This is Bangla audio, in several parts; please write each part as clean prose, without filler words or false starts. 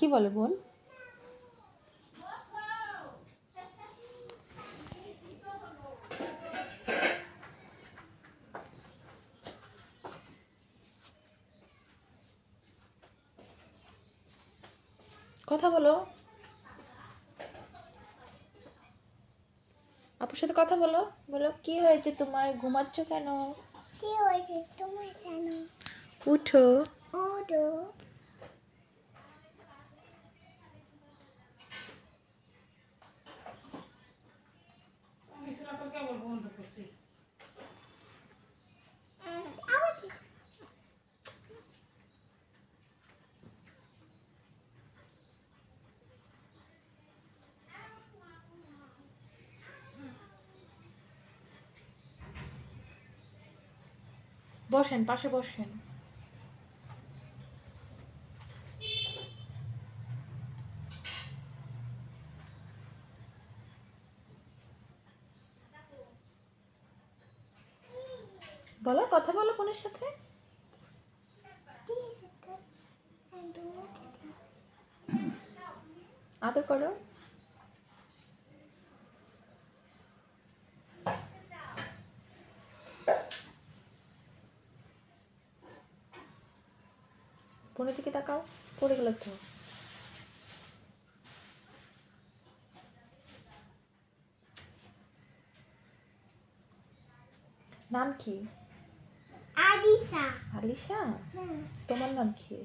কি বলে বোন? কথা বলো, আপুর সাথে কথা বলো। বলো কি হয়েছে তোমার, ঘুমাচ্ছ কেন? কি হয়েছে তোমার কেন? উঠো। ওঠো। বসেন, পাশে বসেন। বলো, কথা বলো বোনের সাথে। আদর করো। বোনের দিকে তাকাও, পড়ে গেল তো। নাম কি? আদিশা। আলিশা? তোমার নাম কি?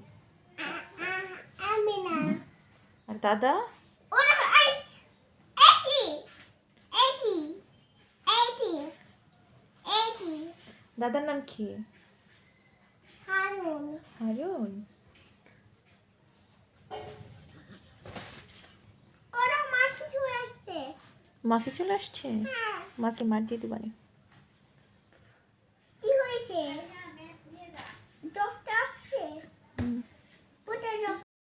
আমিনা। আর দাদা? দাদার নাম কি? হারুন। হারুন? ওরা মাসি চলে আসছে। মাসি চলে আসছে? হ্যাঁ। মাসি মার দিয়ে দিবানি।